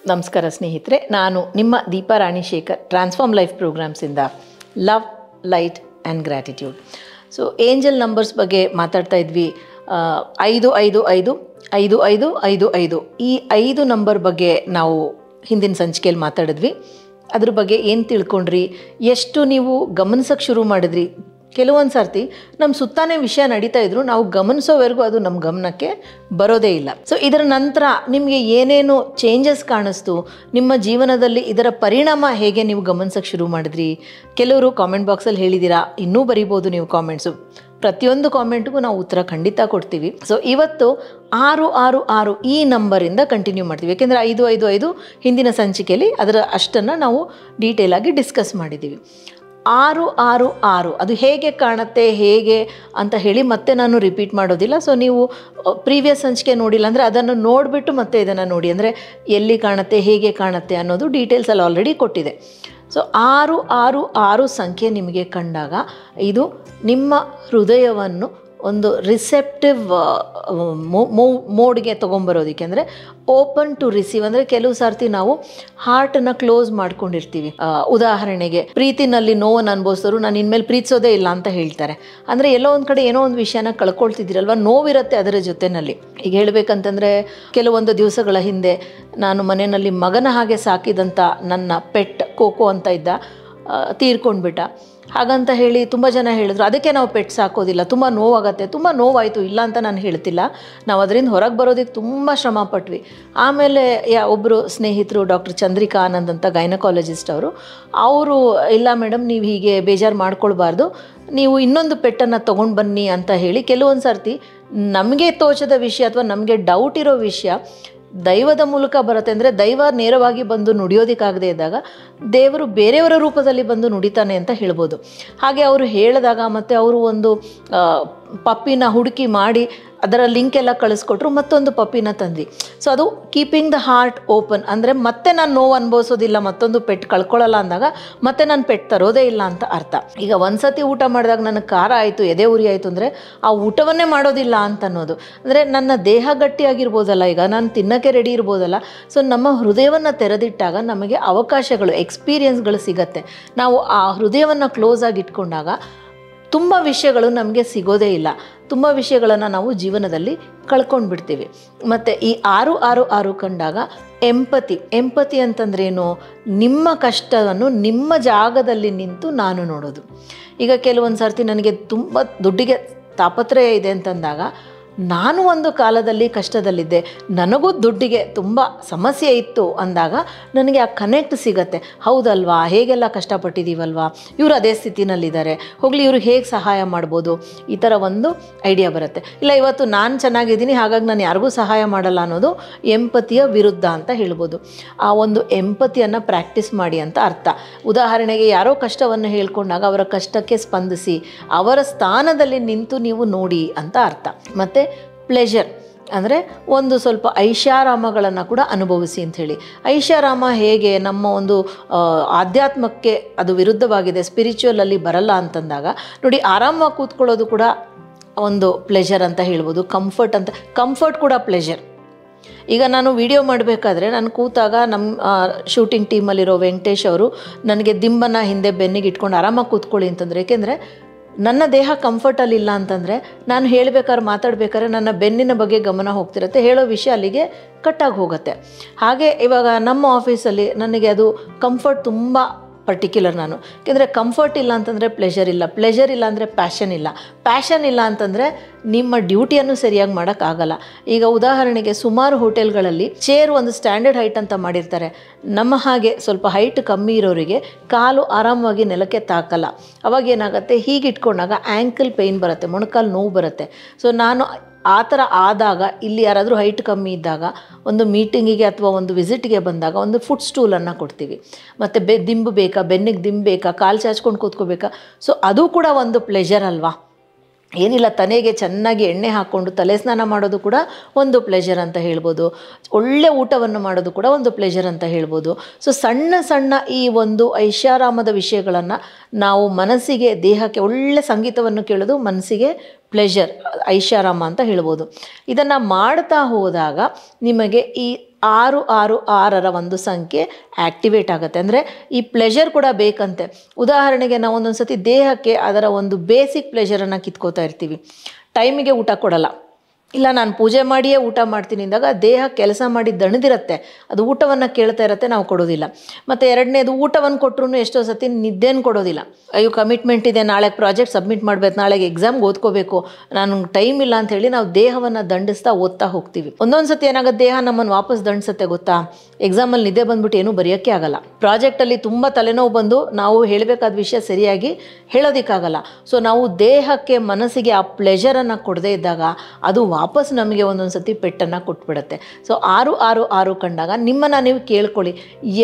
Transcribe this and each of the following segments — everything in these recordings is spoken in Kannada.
ನಮಸ್ಕಾರ ಸ್ನೇಹಿತರೆ, ನಾನು ನಿಮ್ಮ ದೀಪಾ ರಾಣಿಶೇಖರ್ ಟ್ರಾನ್ಸ್ಫಾರ್ಮ್ ಲೈಫ್ ಪ್ರೋಗ್ರಾಮ್ಸಿಂದ love, light and gratitude. So angel numbers ಬಗ್ಗೆ ಮಾತಾಡ್ತಾ ಇದ್ವಿ. 5555555 ಈ 5 ನಂಬರ್ ಬಗ್ಗೆ ನಾವು ಹಿಂದಿನ ಸಂಚಿಕೆಯಲ್ಲಿ ಮಾತಾಡಿದ್ವಿ. ಅದ್ರ ಬಗ್ಗೆ ಏನು ತಿಳ್ಕೊಂಡ್ರಿ, ಎಷ್ಟು ನೀವು ಗಮನಿಸೋಕ್ಕೆ ಶುರು ಮಾಡಿದ್ರಿ. ಕೆಲವೊಂದು ಸರ್ತಿ ನಮ್ಮ ಸುತ್ತಾನೇ ವಿಷಯ ನಡೀತಾ ಇದ್ರು, ನಾವು ಗಮನಿಸೋವರೆಗೂ ಅದು ನಮ್ಮ ಗಮನಕ್ಕೆ ಬರೋದೇ ಇಲ್ಲ. ಸೊ ಇದರ ನಂತರ ನಿಮಗೆ ಏನೇನು ಚೇಂಜಸ್ ಕಾಣಿಸ್ತು, ನಿಮ್ಮ ಜೀವನದಲ್ಲಿ ಇದರ ಪರಿಣಾಮ ಹೇಗೆ ನೀವು ಗಮನಿಸೋಕ್ಕೆ ಶುರು ಮಾಡಿದ್ರಿ. ಕೆಲವರು ಕಾಮೆಂಟ್ ಬಾಕ್ಸಲ್ಲಿ ಹೇಳಿದ್ದೀರಾ, ಇನ್ನೂ ಬರಿಬೋದು ನೀವು ಕಾಮೆಂಟ್ಸು. ಪ್ರತಿಯೊಂದು ಕಾಮೆಂಟ್ಗೂ ನಾವು ಉತ್ತರ ಖಂಡಿತ ಕೊಡ್ತೀವಿ. ಸೊ ಇವತ್ತು 666 ಈ ನಂಬರಿಂದ ಕಂಟಿನ್ಯೂ ಮಾಡ್ತೀವಿ. ಯಾಕೆಂದರೆ 555 ಹಿಂದಿನ ಸಂಚಿಕೆಯಲ್ಲಿ ಅದರ ಅಷ್ಟನ್ನು ನಾವು ಡೀಟೇಲಾಗಿ ಡಿಸ್ಕಸ್ ಮಾಡಿದ್ದೀವಿ. 666 ಅದು ಹೇಗೆ ಕಾಣುತ್ತೆ, ಹೇಗೆ ಅಂತ ಹೇಳಿ ಮತ್ತೆ ನಾನು ರಿಪೀಟ್ ಮಾಡೋದಿಲ್ಲ. ಸೊ ನೀವು ಪ್ರೀವಿಯಸ್ ಸಂಚಿಕೆ ನೋಡಿಲ್ಲ ಅಂದರೆ ಅದನ್ನು ನೋಡಿಬಿಟ್ಟು ಮತ್ತೆ ಇದನ್ನು ನೋಡಿ, ಅಂದರೆ ಎಲ್ಲಿ ಕಾಣುತ್ತೆ, ಹೇಗೆ ಕಾಣುತ್ತೆ ಅನ್ನೋದು ಡೀಟೇಲ್ಸಲ್ಲಿ ಆಲ್ರೆಡಿ ಕೊಟ್ಟಿದೆ. ಸೊ 666 ಸಂಖ್ಯೆ ನಿಮಗೆ ಕಂಡಾಗ ಇದು ನಿಮ್ಮ ಹೃದಯವನ್ನು ಒಂದು ರಿಸೆಪ್ಟಿವ್ ಮೋಡ್ಗೆ ತೊಗೊಂಬರೋದಕ್ಕೆ, ಅಂದರೆ ಓಪನ್ ಟು ರಿಸೀವ್. ಅಂದರೆ ಕೆಲವು ಸರ್ತಿ ನಾವು ಹಾರ್ಟನ್ನು ಕ್ಲೋಸ್ ಮಾಡ್ಕೊಂಡಿರ್ತೀವಿ. ಉದಾಹರಣೆಗೆ ಪ್ರೀತಿನಲ್ಲಿ ನೋವನ್ನು ಅನುಭವಿಸೋರು ನಾನು ಇನ್ಮೇಲೆ ಪ್ರೀತಿಸೋದೇ ಇಲ್ಲ ಅಂತ ಹೇಳ್ತಾರೆ. ಅಂದರೆ ಎಲ್ಲೋ ಒಂದು ಕಡೆ ಏನೋ ಒಂದು ವಿಷಯನ ಕಳ್ಕೊಳ್ತಿದ್ದೀರಲ್ವ, ನೋವಿರುತ್ತೆ ಅದರ ಜೊತೆಯಲ್ಲಿ. ಈಗ ಹೇಳಬೇಕಂತಂದರೆ ಕೆಲವೊಂದು ದಿವಸಗಳ ಹಿಂದೆ ನಾನು ಮನೆಯಲ್ಲಿ ಮಗನ ಹಾಗೆ ಸಾಕಿದಂಥ ನನ್ನ ಪೆಟ್ ಕೋಕೋ ಅಂತ ಇದ್ದ, ತೀರ್ಕೊಂಡ್ಬಿಟ್ಟ. ಹಾಗಂತ ಹೇಳಿ ತುಂಬ ಜನ ಹೇಳಿದ್ರು ಅದಕ್ಕೆ ನಾವು ಪೆಟ್ ಸಾಕೋದಿಲ್ಲ, ತುಂಬ ನೋವಾಗತ್ತೆ. ತುಂಬ ನೋವಾಯಿತು, ಇಲ್ಲ ಅಂತ ನಾನು ಹೇಳ್ತಿಲ್ಲ. ನಾವು ಅದರಿಂದ ಹೊರಗೆ ಬರೋದಕ್ಕೆ ತುಂಬ ಶ್ರಮ ಪಟ್ವಿ. ಆಮೇಲೆ ಒಬ್ಬರು ಸ್ನೇಹಿತರು ಡಾಕ್ಟರ್ ಚಂದ್ರಿಕಾ ಆನಂದ್ ಅಂತ ಗೈನಕಾಲಜಿಸ್ಟ್ ಅವರು ಇಲ್ಲ ಮೇಡಮ್, ನೀವು ಹೀಗೆ ಬೇಜಾರು ಮಾಡ್ಕೊಳ್ಬಾರ್ದು, ನೀವು ಇನ್ನೊಂದು ಪೆಟ್ಟನ್ನು ತೊಗೊಂಡು ಬನ್ನಿ ಅಂತ ಹೇಳಿ. ಕೆಲವೊಂದು ಸರ್ತಿ ನಮಗೆ ತೋಚದ ವಿಷಯ ಅಥವಾ ನಮಗೆ ಡೌಟ್ ಇರೋ ವಿಷಯ ದೈವದ ಮೂಲಕ ಬರುತ್ತೆ. ಅಂದರೆ ದೈವ ನೇರವಾಗಿ ಬಂದು ನುಡಿಯೋದಕ್ಕಾಗದೇ ಇದ್ದಾಗ ದೇವರು ಬೇರೆಯವರ ರೂಪದಲ್ಲಿ ಬಂದು ನುಡಿತಾನೆ ಅಂತ ಹೇಳ್ಬೋದು. ಹಾಗೆ ಅವರು ಹೇಳಿದಾಗ ಮತ್ತು ಅವರು ಒಂದು ಪಪ್ಪಿನ ಹುಡುಕಿ ಮಾಡಿ ಅದರ ಲಿಂಕ್ ಎಲ್ಲ ಕಳಿಸ್ಕೊಟ್ರು, ಮತ್ತೊಂದು ಪಪ್ಪಿನ ತಂದ್ವಿ. ಸೊ ಅದು ಕೀಪಿಂಗ್ ದ ಹಾರ್ಟ್ ಓಪನ್, ಅಂದರೆ ಮತ್ತೆ ನಾನು ನೋವು ಅನುಭವಿಸೋದಿಲ್ಲ, ಮತ್ತೊಂದು ಪೆಟ್ ಕಳ್ಕೊಳ್ಳಲ್ಲ ಅಂದಾಗ ಮತ್ತೆ ನಾನು ಪೆಟ್ ತರೋದೇ ಇಲ್ಲ ಅಂತ ಅರ್ಥ. ಈಗ ಒಂದು ಸತಿ ಊಟ ಮಾಡಿದಾಗ ನನಗೆ ಖಾರ ಆಯಿತು, ಎದೆ ಉರಿ ಆಯಿತು ಅಂದರೆ ಆ ಊಟವನ್ನೇ ಮಾಡೋದಿಲ್ಲ ಅಂತ ಅನ್ನೋದು. ಅಂದರೆ ನನ್ನ ದೇಹ ಗಟ್ಟಿಯಾಗಿರ್ಬೋದಲ್ಲ, ಈಗ ನಾನು ತಿನ್ನೋಕ್ಕೆ ರೆಡಿ ಇರ್ಬೋದಲ್ಲ. ಸೊ ನಮ್ಮ ಹೃದಯವನ್ನು ತೆರೆದಿಟ್ಟಾಗ ನಮಗೆ ಅವಕಾಶಗಳು, ಎಕ್ಸ್ಪೀರಿಯನ್ಸ್ಗಳು ಸಿಗತ್ತೆ. ನಾವು ಆ ಹೃದಯವನ್ನು ಕ್ಲೋಸ್ ಆಗಿ ಇಟ್ಕೊಂಡಾಗ ತುಂಬ ವಿಷಯಗಳು ನಮಗೆ ಸಿಗೋದೇ ಇಲ್ಲ. ತುಂಬ ವಿಷಯಗಳನ್ನು ನಾವು ಜೀವನದಲ್ಲಿ ಕಳ್ಕೊಂಡು ಬಿಡ್ತೀವಿ. ಮತ್ತು ಈ 666 ಕಂಡಾಗ ಎಂಪತಿ ಅಂತಂದ್ರೇನು, ನಿಮ್ಮ ಕಷ್ಟವನ್ನು ನಿಮ್ಮ ಜಾಗದಲ್ಲಿ ನಿಂತು ನಾನು ನೋಡೋದು. ಈಗ ಕೆಲವೊಂದು ಸರ್ತಿ ನನಗೆ ತುಂಬ ದುಡ್ಡಿಗೆ ತಾಪತ್ರಯ ಇದೆ ಅಂತಂದಾಗ, ನಾನು ಒಂದು ಕಾಲದಲ್ಲಿ ಕಷ್ಟದಲ್ಲಿದ್ದೆ, ನನಗೂ ದುಡ್ಡಿಗೆ ತುಂಬ ಸಮಸ್ಯೆ ಇತ್ತು ಅಂದಾಗ ನನಗೆ ಆ ಕನೆಕ್ಟ್ ಸಿಗತ್ತೆ. ಹೌದಲ್ವಾ, ಹೇಗೆಲ್ಲ ಕಷ್ಟಪಟ್ಟಿದ್ದೀವಲ್ವಾ, ಇವರು ಅದೇ ಸ್ಥಿತಿನಲ್ಲಿದ್ದಾರೆ, ಹೋಗಲಿ ಇವ್ರಿಗೆ ಹೇಗೆ ಸಹಾಯ ಮಾಡ್ಬೋದು, ಈ ಥರ ಒಂದು ಐಡಿಯಾ ಬರುತ್ತೆ. ಇಲ್ಲ ಇವತ್ತು ನಾನು ಚೆನ್ನಾಗಿದ್ದೀನಿ ಹಾಗಾಗಿ ನಾನು ಯಾರಿಗೂ ಸಹಾಯ ಮಾಡಲ್ಲ ಅನ್ನೋದು ಎಂಪತಿಯ ವಿರುದ್ಧ ಅಂತ ಹೇಳ್ಬೋದು. ಆ ಒಂದು ಎಂಪತಿಯನ್ನು ಪ್ರಾಕ್ಟೀಸ್ ಮಾಡಿ ಅಂತ ಅರ್ಥ. ಉದಾಹರಣೆಗೆ ಯಾರೋ ಕಷ್ಟವನ್ನು ಹೇಳ್ಕೊಂಡಾಗ ಅವರ ಕಷ್ಟಕ್ಕೆ ಸ್ಪಂದಿಸಿ ಅವರ ಸ್ಥಾನದಲ್ಲಿ ನಿಂತು ನೀವು ನೋಡಿ ಅಂತ ಅರ್ಥ. ಮತ್ತು ಪ್ಲೆಷರ್ ಅಂದರೆ ಒಂದು ಸ್ವಲ್ಪ ಐಷಾರಾಮಗಳನ್ನು ಕೂಡ ಅನುಭವಿಸಿ ಅಂಥೇಳಿ. ಐಷಾರಾಮ ಹೇಗೆ ನಮ್ಮ ಒಂದು ಆಧ್ಯಾತ್ಮಕ್ಕೆ ಅದು ವಿರುದ್ಧವಾಗಿದೆ, ಸ್ಪಿರಿಚುವಲಲ್ಲಿ ಬರಲ್ಲ ಅಂತಂದಾಗ ನೋಡಿ, ಆರಾಮವಾಗಿ ಕೂತ್ಕೊಳ್ಳೋದು ಕೂಡ ಒಂದು ಪ್ಲೆಷರ್ ಅಂತ ಹೇಳ್ಬೋದು. ಕಂಫರ್ಟ್ ಕೂಡ ಪ್ಲೆಷರ್. ಈಗ ನಾನು ವಿಡಿಯೋ ಮಾಡಬೇಕಾದ್ರೆ ನಾನು ಕೂತಾಗ ನಮ್ಮ ಶೂಟಿಂಗ್ ಟೀಮಲ್ಲಿರೋ ವೆಂಕಟೇಶ್ ಅವರು ನನಗೆ ದಿಂಬನ್ನು ಹಿಂದೆ ಬೆನ್ನಿಗೆ ಇಟ್ಕೊಂಡು ಆರಾಮಾಗಿ ಕೂತ್ಕೊಳ್ಳಿ ಅಂತಂದರೆ, ಏಕೆಂದರೆ ನನ್ನ ದೇಹ ಕಂಫರ್ಟಲ್ಲಿ ಇಲ್ಲ ಅಂತಂದರೆ ನಾನು ಹೇಳಬೇಕಾದ್ರೆ ಮಾತಾಡ್ಬೇಕಾದ್ರೆ ನನ್ನ ಬೆನ್ನಿನ ಬಗ್ಗೆ ಗಮನ ಹೋಗ್ತಿರುತ್ತೆ, ಹೇಳೋ ವಿಷಯ ಅಲ್ಲಿಗೆ ಕಟ್ಟಾಗಿ ಹೋಗುತ್ತೆ. ಹಾಗೆ ಇವಾಗ ನಮ್ಮ ಆಫೀಸಲ್ಲಿ ನನಗೆ ಅದು ಕಂಫರ್ಟ್ ತುಂಬ ಪರ್ಟಿಕ್ಯುಲರ್. ನಾನು ಯಾಕೆಂದರೆ ಕಂಫರ್ಟ್ ಇಲ್ಲ ಅಂತಂದರೆ ಪ್ಲೆಷರ್ ಇಲ್ಲ ಅಂದರೆ ಪ್ಯಾಷನ್ ಇಲ್ಲ ಅಂತಂದರೆ ನಿಮ್ಮ ಡ್ಯೂಟಿಯನ್ನು ಸರಿಯಾಗಿ ಮಾಡೋಕ್ಕಾಗಲ್ಲ. ಈಗ ಉದಾಹರಣೆಗೆ ಸುಮಾರು ಹೋಟೆಲ್ಗಳಲ್ಲಿ ಚೇರ್ ಒಂದು ಸ್ಟ್ಯಾಂಡರ್ಡ್ ಹೈಟ್ ಅಂತ ಮಾಡಿರ್ತಾರೆ. ನಮ್ಮ ಹಾಗೆ ಸ್ವಲ್ಪ ಹೈಟ್ ಕಮ್ಮಿ ಇರೋರಿಗೆ ಕಾಲು ಆರಾಮವಾಗಿ ನೆಲಕ್ಕೆ ತಾಕಲ್ಲ. ಅವಾಗ ಏನಾಗುತ್ತೆ, ಹೀಗೆ ಇಟ್ಕೊಂಡಾಗ ಆ್ಯಂಕಲ್ ಪೇಯ್ನ್ ಬರುತ್ತೆ, ಮೊಣಕಾಲು ನೋವು ಬರುತ್ತೆ. ಸೊ ನಾನು ಆ ಥರ ಆದಾಗ, ಇಲ್ಲಿ ಯಾರಾದರೂ ಹೈಟ್ ಕಮ್ಮಿ ಇದ್ದಾಗ ಒಂದು ಮೀಟಿಂಗಿಗೆ ಅಥವಾ ಒಂದು ವಿಸಿಟ್ಗೆ ಬಂದಾಗ ಒಂದು ಫುಟ್ ಸ್ಟೂಲನ್ನು ಕೊಡ್ತೀವಿ. ಮತ್ತು ದಿಂಬು ಬೇಕಾ, ಬೆನ್ನಿಗೆ ದಿಂಬು ಬೇಕಾ, ಕಾಲು ಚಾಚ್ಕೊಂಡು ಕೂತ್ಕೋಬೇಕಾ. ಸೊ ಅದು ಕೂಡ ಒಂದು ಪ್ಲೆಷರ್ ಅಲ್ವಾ. ಏನಿಲ್ಲ, ತಲೆಗೆ ಚೆನ್ನಾಗಿ ಎಣ್ಣೆ ಹಾಕ್ಕೊಂಡು ತಲೆ ಸ್ನಾನ ಮಾಡೋದು ಕೂಡ ಒಂದು ಪ್ಲೆಷರ್ ಅಂತ ಹೇಳ್ಬೋದು. ಒಳ್ಳೆ ಊಟವನ್ನು ಮಾಡೋದು ಕೂಡ ಒಂದು ಪ್ಲೆಷರ್ ಅಂತ ಹೇಳ್ಬೋದು. ಸೊ ಸಣ್ಣ ಸಣ್ಣ ಈ ಒಂದು ಐಷಾರಾಮದ ವಿಷಯಗಳನ್ನು ನಾವು ಮನಸ್ಸಿಗೆ, ದೇಹಕ್ಕೆ ಒಳ್ಳೆ ಸಂಗೀತವನ್ನು ಕೇಳೋದು ಮನಸ್ಸಿಗೆ ಪ್ಲೆಷರ್, ಐಷಾರಾಮ ಅಂತ ಹೇಳ್ಬೋದು. ಇದನ್ನು ಮಾಡ್ತಾ ಹೋದಾಗ ನಿಮಗೆ ಈ 666ರ ಒಂದು ಸಂಖ್ಯೆ ಆ್ಯಕ್ಟಿವೇಟ್ ಆಗುತ್ತೆ. ಅಂದರೆ ಈ ಪ್ಲೆಷರ್ ಕೂಡ ಬೇಕಂತೆ. ಉದಾಹರಣೆಗೆ ನಾವು ಒಂದೊಂದು ಸತಿ ದೇಹಕ್ಕೆ ಅದರ ಒಂದು ಬೇಸಿಕ್ ಪ್ಲೆಷರನ್ನು ಕಿತ್ಕೋತಾ ಇರ್ತೀವಿ. ಟೈಮಿಗೆ ಊಟ ಕೊಡಲ್ಲ, ಇಲ್ಲ ನಾನು ಪೂಜೆ ಮಾಡಿಯೇ ಊಟ ಮಾಡ್ತೀನಿ ಅಂದಾಗ ದೇಹ ಕೆಲಸ ಮಾಡಿ ದಣಿದಿರುತ್ತೆ, ಅದು ಊಟವನ್ನು ಕೇಳ್ತಾ ಇರುತ್ತೆ, ನಾವು ಕೊಡೋದಿಲ್ಲ. ಮತ್ತು ಎರಡನೇದು, ಊಟವನ್ನು ಕೊಟ್ಟರು ಎಷ್ಟೋ ಸತಿ ನಿದ್ದೆನ ಕೊಡೋದಿಲ್ಲ. ಅಯ್ಯೋ ಕಮಿಟ್ಮೆಂಟ್ ಇದೆ, ನಾಳೆ ಪ್ರಾಜೆಕ್ಟ್ ಸಬ್ಮಿಟ್ ಮಾಡಬೇಕು, ನಾಳೆಗೆ ಎಕ್ಸಾಮ್ಗೆ ಓದ್ಕೋಬೇಕು, ನಾನು ಟೈಮ್ ಇಲ್ಲ ಅಂತ ಹೇಳಿ ನಾವು ದೇಹವನ್ನು ದಂಡಿಸ್ತಾ ಓದ್ತಾ ಹೋಗ್ತೀವಿ. ಒಂದೊಂದು ಸತಿ ಏನಾಗುತ್ತೆ, ದೇಹ ನಮ್ಮನ್ನು ವಾಪಸ್ ದಂಡಿಸುತ್ತೆ ಗೊತ್ತಾ. ಎಕ್ಸಾಮಲ್ಲಿ ನಿದ್ದೆ ಬಂದ್ಬಿಟ್ಟು ಏನೂ ಬರೆಯೋಕ್ಕೆ ಆಗಲ್ಲ. ಪ್ರಾಜೆಕ್ಟಲ್ಲಿ ತುಂಬ ತಲೆನೋವು ಬಂದು ನಾವು ಹೇಳಬೇಕಾದ ವಿಷಯ ಸರಿಯಾಗಿ ಹೇಳೋದಕ್ಕಾಗಲ್ಲ. ಸೊ ನಾವು ದೇಹಕ್ಕೆ ಮನಸ್ಸಿಗೆ ಆ ಪ್ಲೆಷರನ್ನು ಕೊಡದೇ ಇದ್ದಾಗ ಅದು ವಾಪಸ್ ನಮಗೆ ಒಂದೊಂದು ಸತಿ ಪೆಟ್ಟನ್ನು ಕೊಟ್ಬಿಡುತ್ತೆ. ಸೊ 666 ಕಂಡಾಗ ನಿಮ್ಮನ್ನು ನೀವು ಕೇಳ್ಕೊಳ್ಳಿ,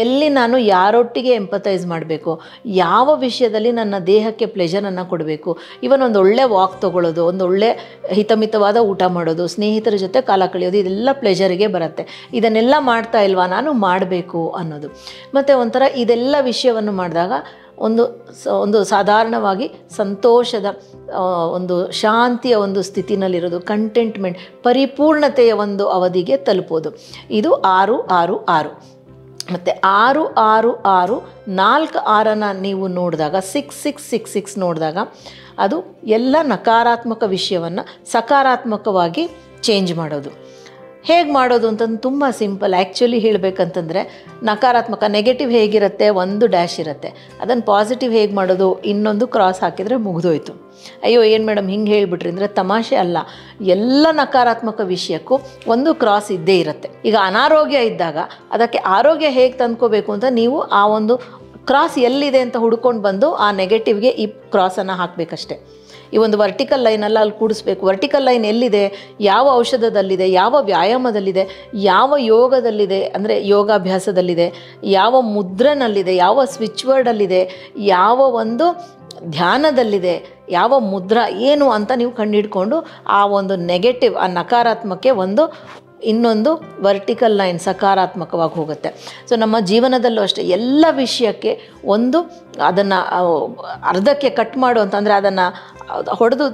ಎಲ್ಲಿ ನಾನು ಯಾರೊಟ್ಟಿಗೆ ಎಂಪತೈಸ್ ಮಾಡಬೇಕು, ಯಾವ ವಿಷಯದಲ್ಲಿ ನನ್ನ ದೇಹಕ್ಕೆ ಪ್ಲೆಷರನ್ನು ಕೊಡಬೇಕು. ಇವನ್ ಒಂದು ಒಳ್ಳೆ ವಾಕ್ ತೊಗೊಳ್ಳೋದು, ಒಂದು ಒಳ್ಳೆ ಹಿತಮಿತವಾದ ಊಟ ಮಾಡೋದು, ಸ್ನೇಹಿತರ ಜೊತೆ ಕಾಲ ಕಳೆಯೋದು, ಇದೆಲ್ಲ ಪ್ಲೆಷರಿಗೆ ಬರುತ್ತೆ. ಇದನ್ನೆಲ್ಲ ಮಾಡ್ತಾ ಇಲ್ವಾ, ನಾನು ಮಾಡಬೇಕು ಅನ್ನೋದು. ಮತ್ತು ಒಂಥರ ಇದೆಲ್ಲ ವಿಷಯವನ್ನು ಮಾಡಿದಾಗ ಒಂದು ಸಾಧಾರಣವಾಗಿ ಸಂತೋಷದ ಒಂದು ಶಾಂತಿಯ ಒಂದು ಸ್ಥಿತಿನಲ್ಲಿರೋದು, ಕಂಟೆಂಟ್ಮೆಂಟ್, ಪರಿಪೂರ್ಣತೆಯ ಒಂದು ಅವಧಿಗೆ ತಲುಪೋದು. ಇದು 666. ಮತ್ತು 666 4 ನೀವು ನೋಡಿದಾಗ 6666 ನೋಡಿದಾಗ ಅದು ಎಲ್ಲ ನಕಾರಾತ್ಮಕ ವಿಷಯವನ್ನು ಸಕಾರಾತ್ಮಕವಾಗಿ ಚೇಂಜ್ ಮಾಡೋದು. ಹೇಗೆ ಮಾಡೋದು ಅಂತಂದು ತುಂಬ ಸಿಂಪಲ್. ಆ್ಯಕ್ಚುಲಿ ಹೇಳಬೇಕಂತಂದರೆ ನಕಾರಾತ್ಮಕ ನೆಗೆಟಿವ್ ಹೇಗಿರುತ್ತೆ, ಒಂದು ಡ್ಯಾಶ್ ಇರುತ್ತೆ. ಅದನ್ನು ಪಾಸಿಟಿವ್ ಹೇಗೆ ಮಾಡೋದು, ಇನ್ನೊಂದು ಕ್ರಾಸ್ ಹಾಕಿದರೆ ಮುಗಿದೋಯ್ತು. ಅಯ್ಯೋ ಏನು ಮೇಡಮ್ ಹಿಂಗೆ ಹೇಳಿಬಿಟ್ರಿ ಅಂದರೆ ತಮಾಷೆ ಅಲ್ಲ. ಎಲ್ಲ ನಕಾರಾತ್ಮಕ ವಿಷಯಕ್ಕೂ ಒಂದು ಕ್ರಾಸ್ ಇದ್ದೇ ಇರುತ್ತೆ. ಈಗ ಅನಾರೋಗ್ಯ ಇದ್ದಾಗ ಅದಕ್ಕೆ ಆರೋಗ್ಯ ಹೇಗೆ ತಂದ್ಕೋಬೇಕು ಅಂತ ನೀವು ಆ ಒಂದು ಕ್ರಾಸ್ ಎಲ್ಲಿದೆ ಅಂತ ಹುಡ್ಕೊಂಡು ಬಂದು ಆ ನೆಗೆಟಿವ್ಗೆ ಈ ಕ್ರಾಸನ್ನು ಹಾಕಬೇಕಷ್ಟೆ. ಈ ಒಂದು ವರ್ಟಿಕಲ್ ಲೈನಲ್ಲ ಅಲ್ಲಿ ಕೂಡಿಸ್ಬೇಕು. ವರ್ಟಿಕಲ್ ಲೈನ್ ಎಲ್ಲಿದೆ, ಯಾವ ಔಷಧದಲ್ಲಿದೆ, ಯಾವ ವ್ಯಾಯಾಮದಲ್ಲಿದೆ, ಯಾವ ಯೋಗದಲ್ಲಿದೆ ಅಂದರೆ ಯೋಗಾಭ್ಯಾಸದಲ್ಲಿದೆ, ಯಾವ ಮುದ್ರನಲ್ಲಿದೆ, ಯಾವ ಸ್ವಿಚ್ ವರ್ಡಲ್ಲಿದೆ, ಯಾವ ಒಂದು ಧ್ಯಾನದಲ್ಲಿದೆ, ಯಾವ ಮುದ್ರಾ ಏನು ಅಂತ ನೀವು ಕಂಡುಹಿಡ್ಕೊಂಡು ಆ ಒಂದು ನೆಗೆಟಿವ್, ಆ ನಕಾರಾತ್ಮಕ್ಕೆ ಇನ್ನೊಂದು ವರ್ಟಿಕಲ್ ಲೈನ್ ಸಕಾರಾತ್ಮಕವಾಗಿ ಹೋಗುತ್ತೆ. ಸೊ ನಮ್ಮ ಜೀವನದಲ್ಲೂ ಅಷ್ಟೇ ಎಲ್ಲ ವಿಷಯಕ್ಕೆ ಅದನ್ನು ಅರ್ಧಕ್ಕೆ ಕಟ್ ಮಾಡು ಅಂತಂದರೆ ಅದನ್ನು ಹೊಡೆದು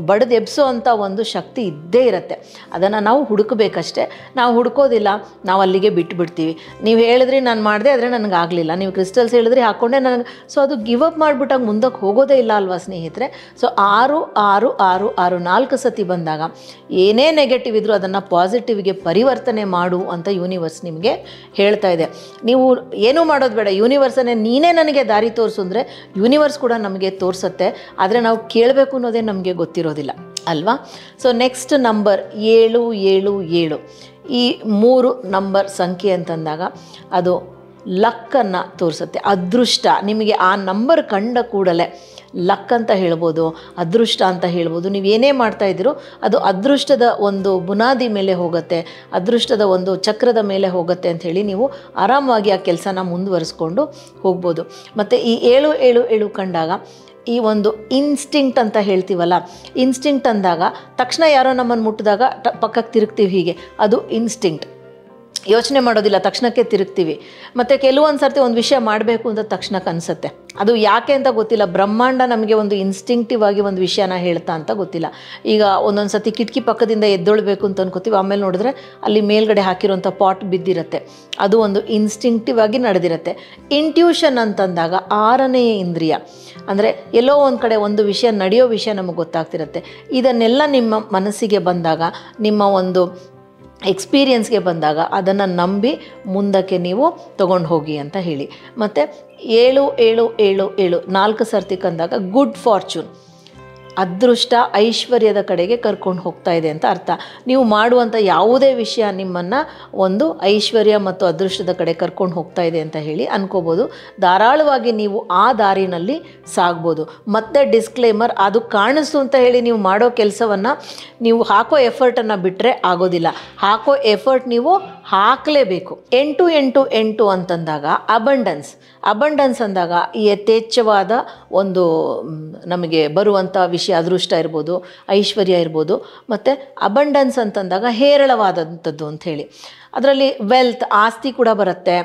ಬಡ್ದು ಎಬ್ಸೋ ಅಂಥ ಒಂದು ಶಕ್ತಿ ಇದ್ದೇ ಇರುತ್ತೆ. ಅದನ್ನು ನಾವು ಹುಡುಕಬೇಕಷ್ಟೇ. ನಾವು ಹುಡುಕೋದಿಲ್ಲ, ನಾವು ಅಲ್ಲಿಗೆ ಬಿಟ್ಬಿಡ್ತೀವಿ. ನೀವು ಹೇಳಿದ್ರಿ ನಾನು ಮಾಡಿದೆ ಆದರೆ ನನಗಾಗಲಿಲ್ಲ, ನೀವು ಕ್ರಿಸ್ಟಲ್ಸ್ ಹೇಳಿದ್ರಿ ಹಾಕ್ಕೊಂಡೆ ನನಗೆ, ಸೊ ಅದು ಗಿವ್ ಅಪ್ ಮಾಡಿಬಿಟ್ಟಾಗ ಮುಂದಕ್ಕೆ ಹೋಗೋದೇ ಇಲ್ಲ ಅಲ್ವಾ ಸ್ನೇಹಿತರೆ. ಸೊ 666 4 ಸತಿ ಬಂದಾಗ ಏನೇ ನೆಗೆಟಿವ್ ಇದ್ದರೂ ಅದನ್ನು ಪಾಸಿಟಿವ್ಗೆ ಪರಿವರ್ತನೆ ಮಾಡು ಅಂತ ಯೂನಿವರ್ಸ್ ನಿಮಗೆ ಹೇಳ್ತಾ ಇದೆ. ನೀವು ಏನೂ ಮಾಡೋದು ಬೇಡ, ಯೂನಿವರ್ಸನ್ನೇ ನೀನೇ ನನಗೆ ದಾರಿ ತೋರಿಸು ಅಂದರೆ ಯೂನಿವರ್ಸ್ ಕೂಡ ನಮಗೆ ತೋರಿಸುತ್ತೆ. ಆದರೆ ನಾವು ಕೇಳಬೇಕು ಅನ್ನೋದೇ ನಮಗೆ ಗೊತ್ತಿರೋದಿಲ್ಲ ಅಲ್ವಾ. So next number 777. ಈ 3 ನಂಬರ್ ಸಂಖ್ಯೆ ಅಂತಂದಾಗ ಅದು ಲಕ್ಕನ್ನು ತೋರಿಸುತ್ತೆ, ಅದೃಷ್ಟ. ನಿಮಗೆ ಆ ನಂಬರ್ ಕಂಡ ಕೂಡಲೇ ಲಕ್ ಅಂತ ಹೇಳ್ಬೋದು, ಅದೃಷ್ಟ ಅಂತ ಹೇಳ್ಬೋದು. ನೀವೇನೇ ಮಾಡ್ತಾಯಿದ್ದೀರೋ ಅದು ಅದೃಷ್ಟದ ಒಂದು ಬುನಾದಿ ಮೇಲೆ ಹೋಗುತ್ತೆ, ಅದೃಷ್ಟದ ಒಂದು ಚಕ್ರದ ಮೇಲೆ ಹೋಗುತ್ತೆ ಅಂಥೇಳಿ ನೀವು ಆರಾಮವಾಗಿ ಆ ಕೆಲಸನ ಮುಂದುವರಿಸ್ಕೊಂಡು ಹೋಗ್ಬೋದು. ಮತ್ತು ಈ 777 ಕಂಡಾಗ ಈ ಒಂದು ಇನ್ಸ್ಟಿಂಕ್ಟ್ ಅಂತ ಹೇಳ್ತೀವಲ್ಲ, ಇನ್ಸ್ಟಿಂಕ್ಟ್ ಅಂದಾಗ ತಕ್ಷಣ ಯಾರೋ ನಮ್ಮನ್ನು ಮುಟ್ಟಿದಾಗ ಪಕ್ಕಕ್ಕೆ ತಿರುಗ್ತೀವಿ, ಹೀಗೆ ಅದು ಇನ್ಸ್ಟಿಂಕ್ಟ್. ಯೋಚನೆ ಮಾಡೋದಿಲ್ಲ, ತಕ್ಷಣಕ್ಕೆ ತಿರುಗ್ತೀವಿ. ಮತ್ತು ಕೆಲವೊಂದು ಸರ್ತಿ ಒಂದು ವಿಷಯ ಮಾಡಬೇಕು ಅಂತ ತಕ್ಷಣಕ್ಕೆ ಅನಿಸುತ್ತೆ, ಅದು ಯಾಕೆ ಅಂತ ಗೊತ್ತಿಲ್ಲ. ಬ್ರಹ್ಮಾಂಡ ನಮಗೆ ಒಂದು ಇನ್ಸ್ಟಿಂಕ್ಟಿವ್ ಆಗಿ ಒಂದು ವಿಷಯನ ಹೇಳ್ತಾ ಅಂತ ಗೊತ್ತಿಲ್ಲ. ಈಗ ಒಂದೊಂದು ಸತಿ ಕಿಟಕಿ ಪಕ್ಕದಿಂದ ಎದ್ದೊಳ್ಬೇಕು ಅಂತ ಅನ್ಕೋತೀವಿ, ಆಮೇಲೆ ನೋಡಿದ್ರೆ ಅಲ್ಲಿ ಮೇಲ್ಗಡೆ ಹಾಕಿರೋಂಥ ಪಾಟ್ ಬಿದ್ದಿರುತ್ತೆ, ಅದು ಒಂದು ಇನ್ಸ್ಟಿಂಕ್ಟಿವ್ ಆಗಿ ನಡೆದಿರುತ್ತೆ. ಇಂಟ್ಯೂಷನ್ ಅಂತಂದಾಗ 6ನೇ ಇಂದ್ರಿಯ, ಅಂದರೆ ಎಲ್ಲೋ ಒಂದು ಕಡೆ ಒಂದು ವಿಷಯ ನಡೆಯೋ ವಿಷಯ ನಮಗೆ ಗೊತ್ತಾಗ್ತಿರುತ್ತೆ. ಇದನ್ನೆಲ್ಲ ನಿಮ್ಮ ಮನಸ್ಸಿಗೆ ಬಂದಾಗ, ನಿಮ್ಮ ಒಂದು ಎಕ್ಸ್ಪೀರಿಯನ್ಸ್ಗೆ ಬಂದಾಗ ಅದನ್ನು ನಂಬಿ ಮುಂದಕ್ಕೆ ನೀವು ತೊಗೊಂಡು ಹೋಗಿ ಅಂತ ಹೇಳಿ. ಮತ್ತು 777 4 ಸರ್ತಿ ಕಂದಾಗ ಗುಡ್ ಫಾರ್ಚೂನ್, ಅದೃಷ್ಟ ಐಶ್ವರ್ಯದ ಕಡೆಗೆ ಕರ್ಕೊಂಡು ಹೋಗ್ತಾ ಇದೆ ಅಂತ ಅರ್ಥ. ನೀವು ಮಾಡುವಂಥ ಯಾವುದೇ ವಿಷಯ ನಿಮ್ಮನ್ನು ಒಂದು ಐಶ್ವರ್ಯ ಮತ್ತು ಅದೃಷ್ಟದ ಕಡೆ ಕರ್ಕೊಂಡು ಹೋಗ್ತಾ ಇದೆ ಅಂತ ಹೇಳಿ ಅನ್ಕೋಬೋದು. ಧಾರಾಳವಾಗಿ ನೀವು ಆ ದಾರಿನಲ್ಲಿ ಸಾಗ್ಬೋದು. ಮತ್ತು ಡಿಸ್ಕ್ಲೇಮರ್, ಅದು ಕಾಣಿಸ್ತು ಅಂತ ಹೇಳಿ ನೀವು ಮಾಡೋ ಕೆಲಸವನ್ನು ನೀವು ಹಾಕೋ ಎಫರ್ಟನ್ನು ಬಿಟ್ಟರೆ ಆಗೋದಿಲ್ಲ. ಹಾಕೋ ಎಫರ್ಟ್ ನೀವು ಹಾಕಲೇಬೇಕು. 888 ಅಂತಂದಾಗ ಅಬಂಡನ್ಸ್ ಅಂದಾಗ ಈ ಯಥೇಚ್ಛವಾದ ಒಂದು ನಮಗೆ ಬರುವಂಥ ವಿಷಯ, ಅದೃಷ್ಟ ಇರ್ಬೋದು, ಐಶ್ವರ್ಯ ಇರ್ಬೋದು. ಮತ್ತು ಅಬಂಡನ್ಸ್ ಅಂತಂದಾಗ ಹೇರಳವಾದಂಥದ್ದು ಅಂಥೇಳಿ. ಅದರಲ್ಲಿ ವೆಲ್ತ್, ಆಸ್ತಿ ಕೂಡ ಬರುತ್ತೆ,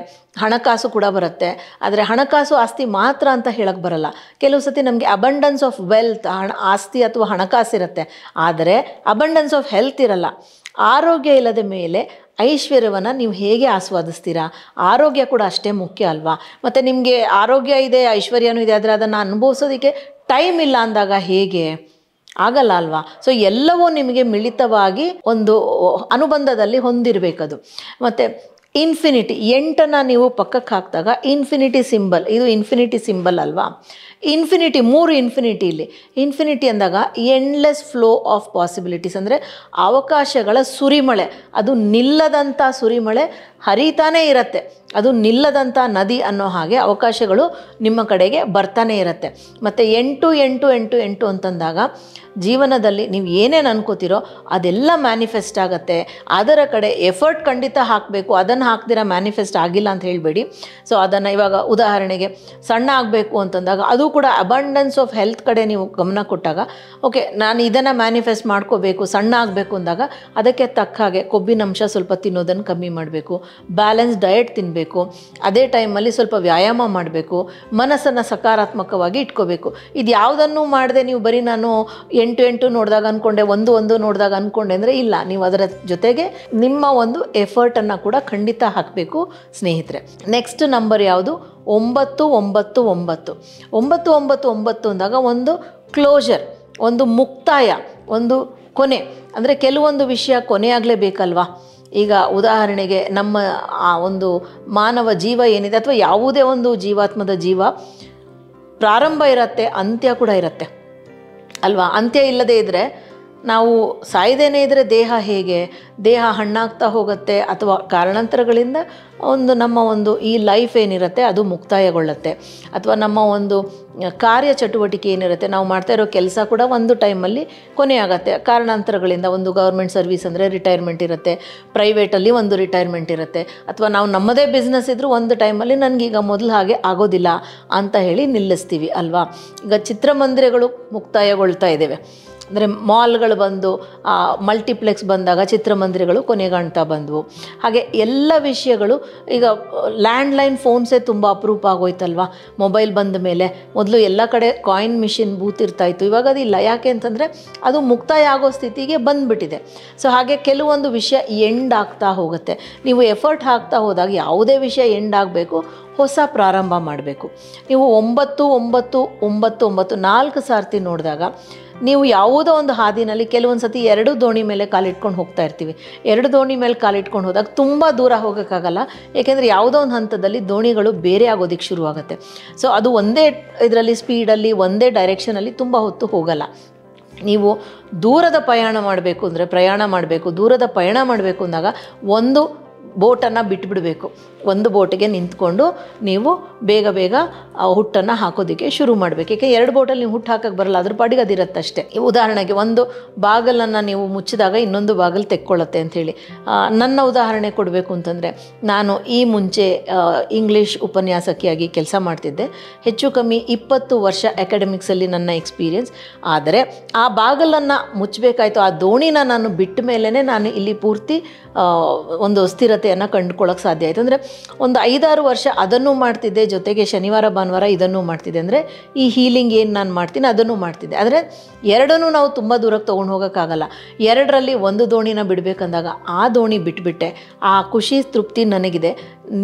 ಹಣಕಾಸು ಕೂಡ ಬರುತ್ತೆ. ಆದರೆ ಹಣಕಾಸು ಆಸ್ತಿ ಮಾತ್ರ ಅಂತ ಹೇಳಕ್ಕೆ ಬರಲ್ಲ. ಕೆಲವು ಸತಿ ನಮಗೆ ಅಬಂಡನ್ಸ್ ಆಫ್ ವೆಲ್ತ್, ಆಸ್ತಿ ಅಥವಾ ಹಣಕಾಸು ಇರುತ್ತೆ, ಆದರೆ ಅಬಂಡನ್ಸ್ ಆಫ್ ಹೆಲ್ತ್ ಇರಲ್ಲ. ಆರೋಗ್ಯ ಇಲ್ಲದ ಮೇಲೆ ಐಶ್ವರ್ಯವನ್ನು ನೀವು ಹೇಗೆ ಆಸ್ವಾದಿಸ್ತೀರಾ? ಆರೋಗ್ಯ ಕೂಡ ಅಷ್ಟೇ ಮುಖ್ಯ ಅಲ್ವಾ? ಮತ್ತು ನಿಮಗೆ ಆರೋಗ್ಯ ಇದೆ, ಐಶ್ವರ್ಯನೂ ಇದೆ, ಆದರೆ ಅದನ್ನು ಅನುಭವಿಸೋದಕ್ಕೆ ಟೈಮ್ ಇಲ್ಲ ಅಂದಾಗ ಹೇಗೆ? ಆಗಲ್ಲ ಅಲ್ವಾ? ಸೊ ಎಲ್ಲವೂ ನಿಮಗೆ ಮಿಳಿತವಾಗಿ ಒಂದು ಅನುಬಂಧದಲ್ಲಿ ಹೊಂದಿರಬೇಕದು. ಮತ್ತು ಇನ್ಫಿನಿಟಿ, 8 ನೀವು ಪಕ್ಕಕ್ಕೆ ಹಾಕಿದಾಗ ಇನ್ಫಿನಿಟಿ ಸಿಂಬಲ್, ಇದು ಇನ್ಫಿನಿಟಿ ಸಿಂಬಲ್ ಅಲ್ವಾ? Infinity, 3 infinity. ಇಲ್ಲಿ ಇನ್ಫಿನಿಟಿ ಅಂದಾಗ ಎಂಡ್ಲೆಸ್ ಫ್ಲೋ ಆಫ್ ಪಾಸಿಬಿಲಿಟೀಸ್, ಅಂದರೆ ಅವಕಾಶಗಳ ಸುರಿಮಳೆ. ಅದು ನಿಲ್ಲದಂಥ ಸುರಿಮಳೆ ಹರಿತಾನೇ ಇರುತ್ತೆ, ಅದು ನಿಲ್ಲದಂಥ ನದಿ ಅನ್ನೋ ಹಾಗೆ ಅವಕಾಶಗಳು ನಿಮ್ಮ ಕಡೆಗೆ ಬರ್ತಾನೆ ಇರುತ್ತೆ. ಮತ್ತು 8 8 8 8 ಅಂತಂದಾಗ ಜೀವನದಲ್ಲಿ ನೀವು ಏನೇನು ಅನ್ಕೋತಿರೋ ಅದೆಲ್ಲ ಮ್ಯಾನಿಫೆಸ್ಟ್ ಆಗುತ್ತೆ. ಅದರ ಕಡೆ ಎಫರ್ಟ್ ಖಂಡಿತ ಹಾಕಬೇಕು, ಅದನ್ನು ಹಾಕ್ದಿರ ಮ್ಯಾನಿಫೆಸ್ಟ್ ಆಗಿಲ್ಲ ಅಂತ ಹೇಳಬೇಡಿ. ಸೊ ಅದನ್ನು ಇವಾಗ ಉದಾಹರಣೆಗೆ ಸಣ್ಣ ಆಗಬೇಕು ಅಂತಂದಾಗ ಅದು ಕೂಡ ಅಬಂಡೆನ್ಸ್ ಆಫ್ ಹೆಲ್ತ್ ಕಡೆ ನೀವು ಗಮನ ಕೊಟ್ಟಾಗ, ಓಕೆ ನಾನು ಇದನ್ನು ಮ್ಯಾನಿಫೆಸ್ಟ್ ಮಾಡ್ಕೋಬೇಕು, ಸಣ್ಣ ಆಗಬೇಕು ಅಂದಾಗ ಅದಕ್ಕೆ ತಕ್ಕ ಹಾಗೆ ಕೊಬ್ಬಿನಂಶ ಸ್ವಲ್ಪ ತಿನ್ನೋದನ್ನು ಕಮ್ಮಿ ಮಾಡಬೇಕು, ಬ್ಯಾಲೆನ್ಸ್ ಡಯಟ್ ತಿನ್ನಬೇಕು, ಅದೇ ಟೈಮಲ್ಲಿ ಸ್ವಲ್ಪ ವ್ಯಾಯಾಮ ಮಾಡಬೇಕು, ಮನಸ್ಸನ್ನು ಸಕಾರಾತ್ಮಕವಾಗಿ ಇಟ್ಕೋಬೇಕು. ಇದು ಯಾವುದನ್ನು ಮಾಡದೆ ನೀವು ಬರೀ ನಾನು 8 8 ನೋಡಿದಾಗ ಅಂದ್ಕೊಂಡೆ, 1 1 ನೋಡಿದಾಗ ಅಂದ್ಕೊಂಡೆ ಅಂದರೆ ಇಲ್ಲ, ನೀವು ಅದರ ಜೊತೆಗೆ ನಿಮ್ಮ ಒಂದು ಎಫರ್ಟನ್ನು ಕೂಡ ಖಂಡಿತ ಹಾಕಬೇಕು ಸ್ನೇಹಿತರೆ. ನೆಕ್ಸ್ಟ್ ನಂಬರ್ ಯಾವುದು? 9 9 9 9 9 9 ಅಂದಾಗ ಒಂದು ಕ್ಲೋಜರ್, ಒಂದು ಮುಕ್ತಾಯ, ಒಂದು ಕೊನೆ. ಅಂದರೆ ಕೆಲವೊಂದು ವಿಷಯ ಕೊನೆಯಾಗಲೇಬೇಕಲ್ವಾ? ಈಗ ಉದಾಹರಣೆಗೆ ನಮ್ಮ ಆ ಒಂದು ಮಾನವ ಜೀವ ಏನಿದೆ, ಅಥವಾ ಯಾವುದೇ ಒಂದು ಜೀವಾತ್ಮದ ಜೀವ ಪ್ರಾರಂಭ ಇರುತ್ತೆ, ಅಂತ್ಯ ಕೂಡ ಇರುತ್ತೆ ಅಲ್ವಾ? ಅಂತ್ಯ ಇಲ್ಲದೇ ಇದ್ದರೆ, ನಾವು ಸಾಯ್ದೇನೆ ಇದ್ದರೆ ದೇಹ ಹೇಗೆ? ದೇಹ ಹಣ್ಣಾಗ್ತಾ ಹೋಗುತ್ತೆ, ಅಥವಾ ಕಾರಣಾಂತರಗಳಿಂದ ನಮ್ಮ ಒಂದು ಈ ಲೈಫ್ ಏನಿರುತ್ತೆ ಅದು ಮುಕ್ತಾಯಗೊಳ್ಳುತ್ತೆ. ಅಥವಾ ನಮ್ಮ ಒಂದು ಕಾರ್ಯ ಚಟುವಟಿಕೆ ಏನಿರುತ್ತೆ, ನಾವು ಮಾಡ್ತಾ ಇರೋ ಕೆಲಸ ಕೂಡ ಒಂದು ಟೈಮಲ್ಲಿ ಕೊನೆಯಾಗತ್ತೆ ಕಾರಣಾಂತರಗಳಿಂದ. ಒಂದು ಗೌರ್ಮೆಂಟ್ ಸರ್ವಿಸ್ ಅಂದರೆ ರಿಟೈರ್ಮೆಂಟ್ ಇರುತ್ತೆ, ಪ್ರೈವೇಟಲ್ಲಿ ಒಂದು ರಿಟೈರ್ಮೆಂಟ್ ಇರುತ್ತೆ, ಅಥವಾ ನಾವು ನಮ್ಮದೇ ಬಿಸ್ನೆಸ್ ಇದ್ದರೂ ಒಂದು ಟೈಮಲ್ಲಿ ನನಗೀಗ ಮೊದಲು ಹಾಗೆ ಆಗೋದಿಲ್ಲ ಅಂತ ಹೇಳಿ ನಿಲ್ಲಿಸ್ತೀವಿ ಅಲ್ವಾ? ಈಗ ಚಿತ್ರಮಂದಿರಗಳು ಮುಕ್ತಾಯಗೊಳ್ತಾ ಇದ್ದೇವೆ, ಅಂದರೆ ಮಾಲ್ಗಳು ಬಂದು ಮಲ್ಟಿಪ್ಲೆಕ್ಸ್ ಬಂದಾಗ ಚಿತ್ರಮಂದಿರಗಳು ಕೊನೆಗಾಣ್ತಾ ಬಂದವು. ಹಾಗೆ ಎಲ್ಲ ವಿಷಯಗಳು, ಈಗ ಲ್ಯಾಂಡ್ಲೈನ್ ಫೋನ್ಸೇ ತುಂಬ ಅಪರೂಪ ಆಗೋಯ್ತಲ್ವ ಮೊಬೈಲ್ ಬಂದ ಮೇಲೆ. ಮೊದಲು ಎಲ್ಲ ಕಡೆ ಕಾಯಿನ್ ಮಿಷಿನ್ ಬೂತ್ ಇರ್ತಾಯಿತ್ತು, ಇವಾಗ ಅದಿಲ್ಲ. ಯಾಕೆ ಅಂತಂದರೆ ಅದು ಮುಕ್ತಾಯ ಆಗೋ ಸ್ಥಿತಿಗೆ ಬಂದುಬಿಟ್ಟಿದೆ. ಸೊ ಹಾಗೆ ಕೆಲವೊಂದು ವಿಷಯ ಎಂಡ್ ಆಗ್ತಾ ಹೋಗುತ್ತೆ. ನೀವು ಎಫರ್ಟ್ ಹಾಕ್ತಾ ಹೋದಾಗ ಯಾವುದೇ ವಿಷಯ ಎಂಡ್ ಆಗಬೇಕು, ಹೊಸ ಪ್ರಾರಂಭ ಮಾಡಬೇಕು. ನೀವು 9 9 9 9 4 ಸಾರ್ತಿ ನೋಡಿದಾಗ ನೀವು ಯಾವುದೋ ಒಂದು ಹಾದಿನಲ್ಲಿ ಕೆಲವೊಂದು ಸತಿ 2 ದೋಣಿ ಮೇಲೆ ಕಾಲಿಟ್ಕೊಂಡು ಹೋಗ್ತಾ ಇರ್ತೀವಿ. 2 ದೋಣಿ ಮೇಲೆ ಕಾಲಿಟ್ಕೊಂಡು ಹೋದಾಗ ತುಂಬ ದೂರ ಹೋಗೋಕ್ಕಾಗಲ್ಲ, ಏಕೆಂದರೆ ಯಾವುದೋ ಒಂದು ಹಂತದಲ್ಲಿ ದೋಣಿಗಳು ಬೇರೆ ಆಗೋದಕ್ಕೆ ಶುರುವಾಗುತ್ತೆ. ಸೊ ಅದು ಒಂದೇ ಇದರಲ್ಲಿ ಸ್ಪೀಡಲ್ಲಿ ಒಂದೇ ಡೈರೆಕ್ಷನಲ್ಲಿ ತುಂಬ ಹೊತ್ತು ಹೋಗಲ್ಲ. ನೀವು ದೂರದ ಪ್ರಯಾಣ ಮಾಡಬೇಕು, ದೂರದ ಪಯಣ ಮಾಡಬೇಕು ಅಂದಾಗ ಒಂದು ಬೋಟನ್ನು ಬಿಟ್ಬಿಡಬೇಕು. ಒಂದು ಬೋಟಿಗೆ ನಿಂತ್ಕೊಂಡು ನೀವು ಬೇಗ ಬೇಗ ಹುಟ್ಟನ್ನು ಹಾಕೋದಕ್ಕೆ ಶುರು ಮಾಡಬೇಕು. ಏಕೆ 2 ಬೋಟಲ್ಲಿ ನೀವು ಹುಟ್ಟು ಹಾಕೋಕ್ಕೆ ಬರಲ್ಲ, ಅದ್ರ ಪಾಡಿಗೆ ಅದಿರತ್ತಷ್ಟೇ. ಉದಾಹರಣೆಗೆ ಒಂದು ಬಾಗಲನ್ನು ನೀವು ಮುಚ್ಚಿದಾಗ ಇನ್ನೊಂದು ಬಾಗಿಲು ತೆಕ್ಕೊಳ್ಳುತ್ತೆ ಅಂಥೇಳಿ. ನನ್ನ ಉದಾಹರಣೆ ಕೊಡಬೇಕು ಅಂತಂದರೆ, ನಾನು ಈ ಮುಂಚೆ ಇಂಗ್ಲೀಷ್ ಉಪನ್ಯಾಸಕಿಯಾಗಿ ಕೆಲಸ ಮಾಡ್ತಿದ್ದೆ. ಹೆಚ್ಚು ಕಮ್ಮಿ 20 ವರ್ಷ ಅಕಾಡೆಮಿಕ್ಸಲ್ಲಿ ನನ್ನ ಎಕ್ಸ್ಪೀರಿಯನ್ಸ್. ಆದರೆ ಆ ಬಾಗಲನ್ನು ಮುಚ್ಚಬೇಕಾಯ್ತು, ಆ ದೋಣಿನ ನಾನು ಬಿಟ್ಟ ಮೇಲೇ ನಾನು ಇಲ್ಲಿ ಪೂರ್ತಿ ಒಂದು ಸ್ಥಿರತೆಯನ್ನು ಕಂಡುಕೊಳ್ಳೋಕೆ ಸಾಧ್ಯ ಆಯಿತು. ಅಂದರೆ ಒಂದು 5-6 ವರ್ಷ ಅದನ್ನು ಮಾಡ್ತಿದ್ದೆ, ಜೊತೆಗೆ ಶನಿವಾರ ಭಾನುವಾರ ಇದನ್ನು ಮಾಡ್ತಿದ್ದೆ. ಅಂದರೆ ಈ ಹೀಲಿಂಗ್ ಏನು ನಾನು ಮಾಡ್ತೀನಿ ಅದನ್ನು ಮಾಡ್ತಿದ್ದೆ. ಆದರೆ ಎರಡನ್ನೂ ನಾವು ತುಂಬ ದೂರಕ್ಕೆ ತೊಗೊಂಡು ಹೋಗೋಕ್ಕಾಗಲ್ಲ. 2ರಲ್ಲಿ ಒಂದು ದೋಣಿನ ಬಿಡಬೇಕಂದಾಗ ಆ ದೋಣಿ ಬಿಟ್ಬಿಟ್ಟೆ. ಆ ಖುಷಿ ತೃಪ್ತಿ ನನಗಿದೆ,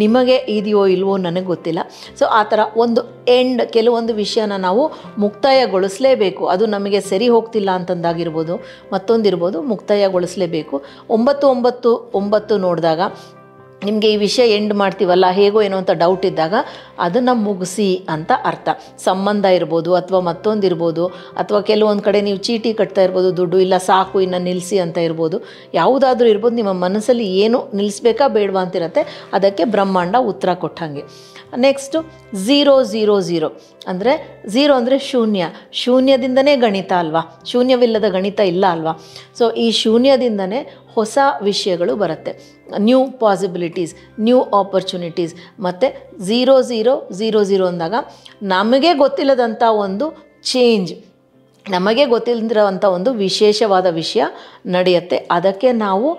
ನಿಮಗೆ ಇದೆಯೋ ಇಲ್ವೋ ನನಗೆ ಗೊತ್ತಿಲ್ಲ. ಸೊ ಆ ಥರ ಒಂದು ಎಂಡ್, ಕೆಲವೊಂದು ವಿಷಯನ ನಾವು ಮುಕ್ತಾಯಗೊಳಿಸಲೇಬೇಕು. ಅದು ನಮಗೆ ಸರಿ ಹೋಗ್ತಿಲ್ಲ ಅಂತಂದಾಗಿರ್ಬೋದು, ಮತ್ತೊಂದಿರ್ಬೋದು, ಮುಕ್ತಾಯಗೊಳಿಸಲೇಬೇಕು. 9 9 9 ನೋಡಿದಾಗ ನಿಮಗೆ ಈ ವಿಷಯ ಎಂಡ್ ಮಾಡ್ತೀವಲ್ಲ ಹೇಗೋ ಏನೋ ಅಂತ ಡೌಟ್ ಇದ್ದಾಗ ಅದನ್ನು ಮುಗಿಸಿ ಅಂತ ಅರ್ಥ. ಸಂಬಂಧ ಇರ್ಬೋದು, ಅಥವಾ ಮತ್ತೊಂದಿರ್ಬೋದು, ಅಥವಾ ಕೆಲವೊಂದು ಕಡೆ ನೀವು ಚೀಟಿ ಕಟ್ತಾ ಇರ್ಬೋದು ದುಡ್ಡು, ಇಲ್ಲ ಸಾಕು ಇನ್ನು ನಿಲ್ಲಿಸಿ ಅಂತ ಇರ್ಬೋದು. ಯಾವುದಾದ್ರೂ ಇರ್ಬೋದು, ನಿಮ್ಮ ಮನಸ್ಸಲ್ಲಿ ಏನು ನಿಲ್ಲಿಸ್ಬೇಕಾ ಬೇಡವಾ ಅಂತಿರುತ್ತೆ, ಅದಕ್ಕೆ ಬ್ರಹ್ಮಾಂಡ ಉತ್ತರ ಕೊಟ್ಟಂಗೆ. ನೆಕ್ಸ್ಟು 0 0 0 ಅಂದರೆ 0 ಅಂದರೆ ಶೂನ್ಯ. ಶೂನ್ಯದಿಂದನೇ ಗಣಿತ ಅಲ್ವಾ? ಶೂನ್ಯವಿಲ್ಲದ ಗಣಿತ ಇಲ್ಲ ಅಲ್ವಾ? ಸೊ ಈ ಶೂನ್ಯದಿಂದನೇ ಹೊಸ ವಿಷಯಗಳು ಬರುತ್ತೆ, ನ್ಯೂ ಪಾಸಿಬಿಲಿಟೀಸ್, ನ್ಯೂ ಆಪರ್ಚುನಿಟೀಸ್. ಮತ್ತು 0 0 0 0 ಅಂದಾಗ ನಮಗೆ ಗೊತ್ತಿಲ್ಲದಂಥ ಒಂದು ಚೇಂಜ್, ನಮಗೆ ಗೊತ್ತಿಲ್ಲದಿರೋವಂಥ ಒಂದು ವಿಶೇಷವಾದ ವಿಷಯ ನಡೆಯುತ್ತೆ. ಅದಕ್ಕೆ ನಾವು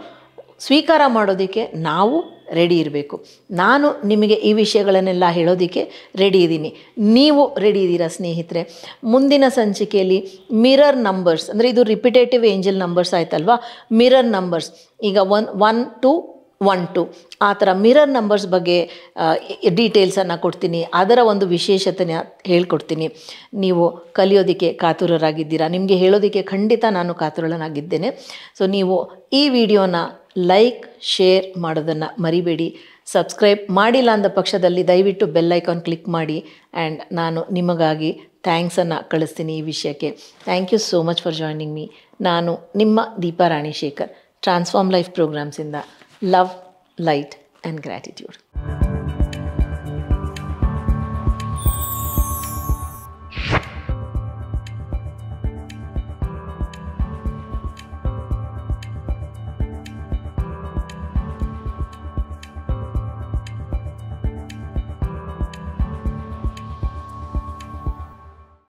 ಸ್ವೀಕಾರ ಮಾಡೋದಕ್ಕೆ ನಾವು ರೆಡಿ ಇರಬೇಕು. ನಾನು ನಿಮಗೆ ಈ ವಿಷಯಗಳನ್ನೆಲ್ಲ ಹೇಳೋದಕ್ಕೆ ರೆಡಿ ಇದ್ದೀನಿ, ನೀವು ರೆಡಿ ಇದ್ದೀರಾ ಸ್ನೇಹಿತರೆ? ಮುಂದಿನ ಸಂಚಿಕೆಯಲ್ಲಿ ಮಿರರ್ ನಂಬರ್ಸ್, ಅಂದರೆ ಇದು ರಿಪಿಟೇಟಿವ್ ಏಂಜಲ್ ನಂಬರ್ಸ್ ಆಯ್ತಲ್ವಾ? ಮಿರರ್ ನಂಬರ್ಸ್, ಈಗ 1 1 2 1 2 ಆ ಥರ ಮಿರರ್ ನಂಬರ್ಸ್ ಬಗ್ಗೆ ಡೀಟೇಲ್ಸನ್ನು ಕೊಡ್ತೀನಿ. ಅದರ ಒಂದು ವಿಶೇಷತೆನ ಹೇಳ್ಕೊಡ್ತೀನಿ. ನೀವು ಕಲಿಯೋದಕ್ಕೆ ಕಾತುರರಾಗಿದ್ದೀರಾ, ನಿಮಗೆ ಹೇಳೋದಕ್ಕೆ ಖಂಡಿತ ನಾನು ಕಾತುರನಾಗಿದ್ದೇನೆ. ಸೊ ನೀವು ಈ ವಿಡಿಯೋನ ಲೈಕ್ ಶೇರ್ ಮಾಡೋದನ್ನು ಮರಿಬೇಡಿ. ಸಬ್ಸ್ಕ್ರೈಬ್ ಮಾಡಿಲ್ಲ ಅಂದ ಪಕ್ಷದಲ್ಲಿ ದಯವಿಟ್ಟು ಬೆಲ್ ಐಕಾನ್ ಕ್ಲಿಕ್ ಮಾಡಿ. ಆ್ಯಂಡ್ ನಾನು ನಿಮಗಾಗಿ ಥ್ಯಾಂಕ್ಸನ್ನು ಕಳಿಸ್ತೀನಿ ಈ ವಿಷಯಕ್ಕೆ. Thank you so much for joining me. ನಾನು ನಿಮ್ಮ ದೀಪಾ ರಾಣಿ ಶೇಖರ್, ಟ್ರಾನ್ಸ್ಫಾರ್ಮ್ ಲೈಫ್ ಪ್ರೋಗ್ರಾಮ್ಸಿಂದ. Love, light and gratitude.